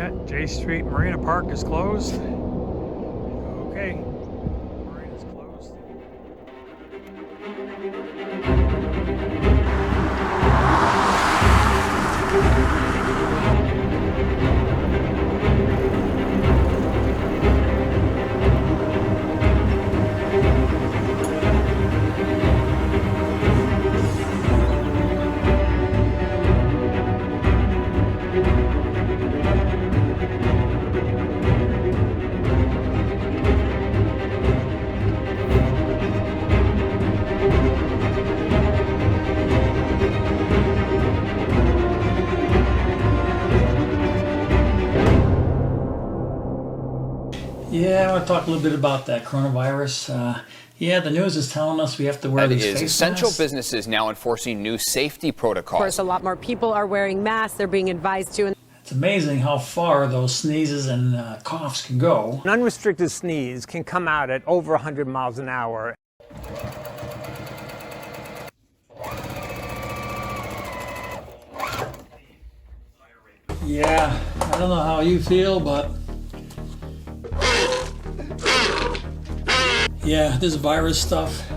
Yeah, J Street Marina Park is closed. Okay, marina's closed. Yeah, I want to talk a little bit about that coronavirus. Yeah, the news is telling us we have to wear these face Essential masks. businesses now enforcing new safety protocols. Of course, a lot more people are wearing masks. They're being advised to. It's amazing how far those sneezes and coughs can go. An unrestricted sneeze can come out at over 100 miles an hour. Yeah, I don't know how you feel, but yeah, this virus stuff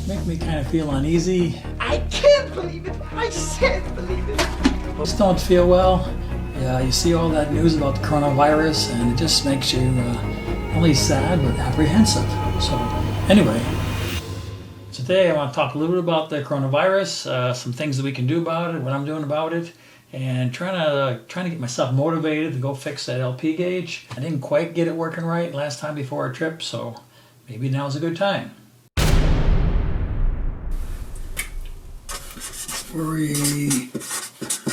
make me kind of feel uneasy. I can't believe it. I just can't believe it. Just don't feel well. Yeah, you see all that news about the coronavirus, and it just makes you not only sad but apprehensive. So anyway, today I want to talk a little bit about the coronavirus, some things that we can do about it, what I'm doing about it, and trying to get myself motivated to go fix that LP gauge. I didn't quite get it working right last time before our trip, so maybe now's a good time. Worry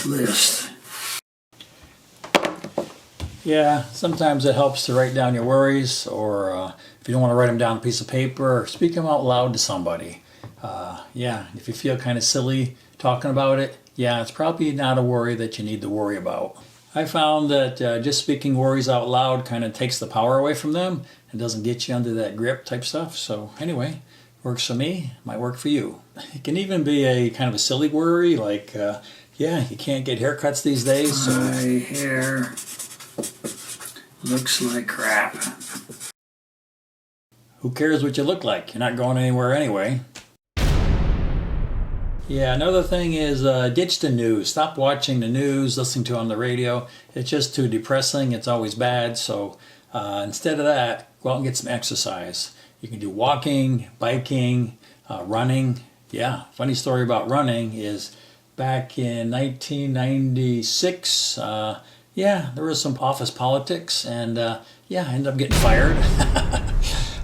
list. Yeah, sometimes it helps to write down your worries, or if you don't want to write them down on a piece of paper, or speak them out loud to somebody. Yeah, if you feel kind of silly talking about it, yeah, it's probably not a worry that you need to worry about. I found that just speaking worries out loud kind of takes the power away from them and doesn't get you under that grip type stuff. So anyway, works for me, might work for you. It can even be a kind of a silly worry, like, yeah, you can't get haircuts these days. So my hair looks like crap. Who cares what you look like? You're not going anywhere anyway. Yeah, another thing is ditch the news. Stop watching the news, listening to it on the radio. It's just too depressing. It's always bad. So instead of that, go out and get some exercise. You can do walking, biking, running. Yeah, funny story about running is back in 1996, yeah, there was some office politics, and yeah, I ended up getting fired.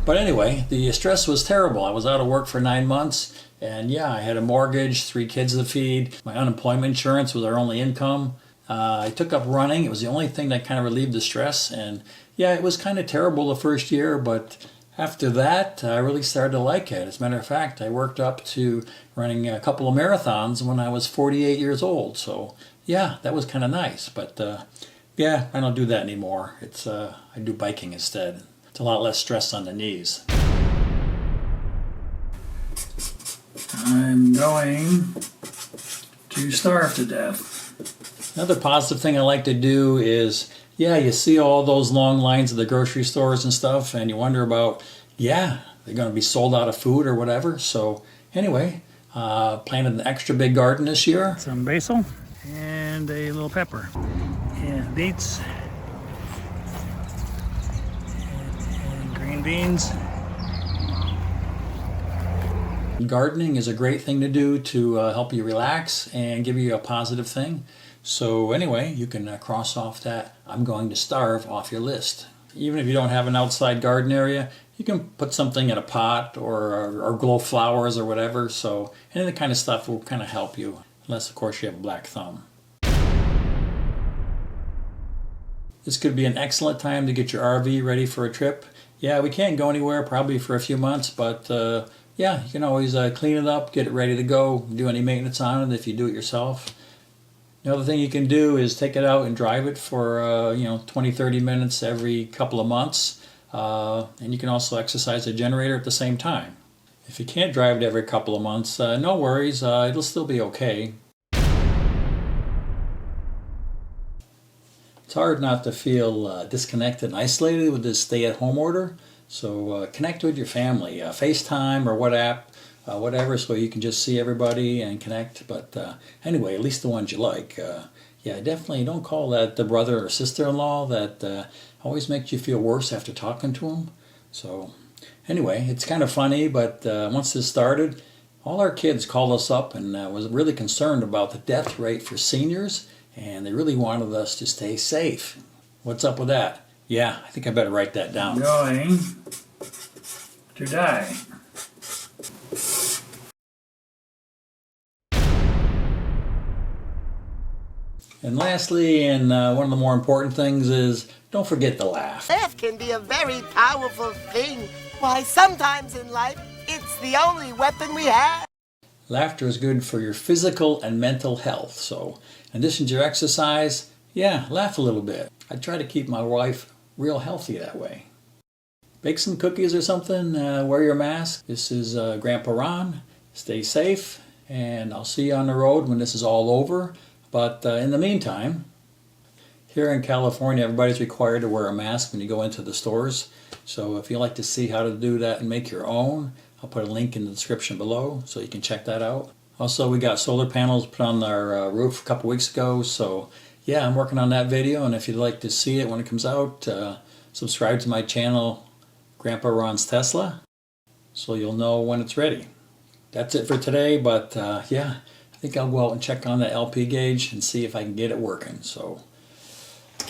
But anyway, the stress was terrible. I was out of work for 9 months, and yeah, I had a mortgage, 3 kids to feed. My unemployment insurance was our only income. I took up running. It was the only thing that kind of relieved the stress, and yeah, it was kind of terrible the first year, but after that, I really started to like it. As a matter of fact, I worked up to running a couple of marathons when I was 48 years old. So yeah, that was kind of nice. But yeah, I don't do that anymore. It's I do biking instead. It's a lot less stress on the knees. I'm going to starve to death. Another positive thing I like to do is, yeah, you see all those long lines at the grocery stores and stuff, and you wonder about, yeah, they're going to be sold out of food or whatever. So anyway, planted an extra big garden this year. Some basil and a little pepper. And beets. And green beans. Gardening is a great thing to do to help you relax and give you a positive thing. So anyway, you can cross off that I'm going to starve off your list. Even if you don't have an outside garden area, you can put something in a pot or grow flowers or whatever. So any of the kind of stuff will kind of help you, unless of course you have a black thumb. This could be an excellent time to get your RV ready for a trip. Yeah, we can't go anywhere probably for a few months, but yeah, you can always clean it up, get it ready to go, do any maintenance on it if you do it yourself. The other thing you can do is take it out and drive it for 20-30 minutes every couple of months, and you can also exercise the generator at the same time. If you can't drive it every couple of months, no worries, it'll still be okay. It's hard not to feel disconnected and isolated with this stay-at-home order. So connect with your family, FaceTime or whatever, so you can just see everybody and connect. But anyway, at least the ones you like. Yeah, definitely don't call that the brother or sister-in-law that always makes you feel worse after talking to them. So anyway, it's kind of funny, but once this started, all our kids called us up and was really concerned about the death rate for seniors, and they really wanted us to stay safe. What's up with that? Yeah, I think I better write that down. Going to die. And lastly, and one of the more important things is, don't forget to laugh. Laugh can be a very powerful thing. Why, sometimes in life, it's the only weapon we have. Laughter is good for your physical and mental health. So, in addition to your exercise, yeah, laugh a little bit. I try to keep my wife real healthy that way. Bake some cookies or something, wear your mask. This is Grandpa Ron. Stay safe, and I'll see you on the road when this is all over. But in the meantime, here in California, everybody's required to wear a mask when you go into the stores. So if you'd like to see how to do that and make your own, I'll put a link in the description below so you can check that out. Also, we got solar panels put on our roof a couple weeks ago. So yeah, I'm working on that video. And if you'd like to see it when it comes out, subscribe to my channel, Grandpa Ron's Tesla, so you'll know when it's ready. That's it for today, but yeah, I think I'll go out and check on the LP gauge and see if I can get it working. So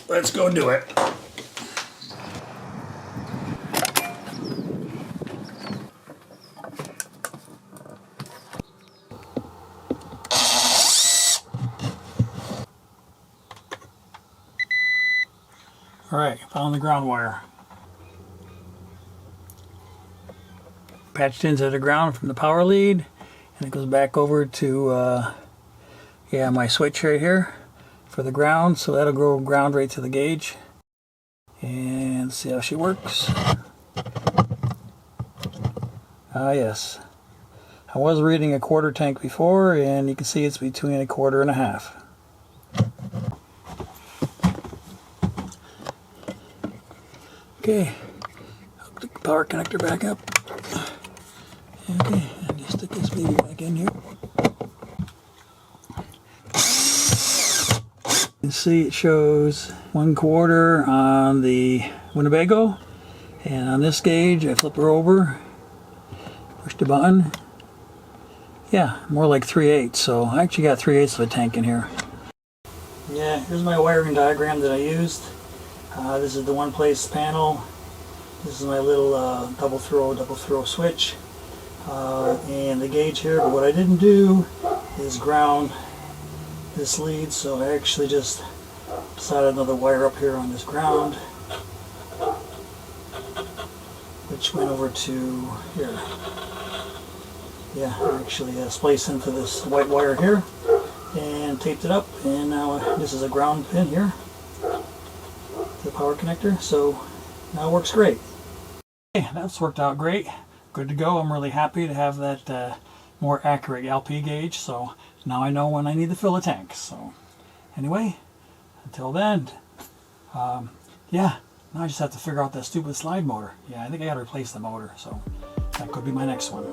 let's go do it. All right, found the ground wire. Patched into the ground from the power lead, and it goes back over to yeah, my switch right here for the ground, so that'll go ground right to the gauge. And see how she works. Ah yes, I was reading a quarter tank before, and you can see it's between a quarter and a half. Okay, hook the power connector back up. Okay, and just stick this baby back in here. You can see it shows 1/4 on the Winnebago, and on this gauge I flip her over, push the button. Yeah, more like 3/8, so I actually got 3/8 of a tank in here. Yeah, here's my wiring diagram that I used. This is the one place panel. This is my little double throw switch. And the gauge here, but what I didn't do is ground this lead, so I actually just slide another wire up here on this ground, which went over to here. Yeah, I actually spliced into this white wire here and taped it up, and now this is a ground pin here, the power connector, so now it works great. Okay, that's worked out great. Good to go. I'm really happy to have that more accurate LP gauge, so now I know when I need to fill a tank. So anyway, until then, yeah, now I just have to figure out that stupid slide motor. Yeah, I think I got to replace the motor, so that could be my next one.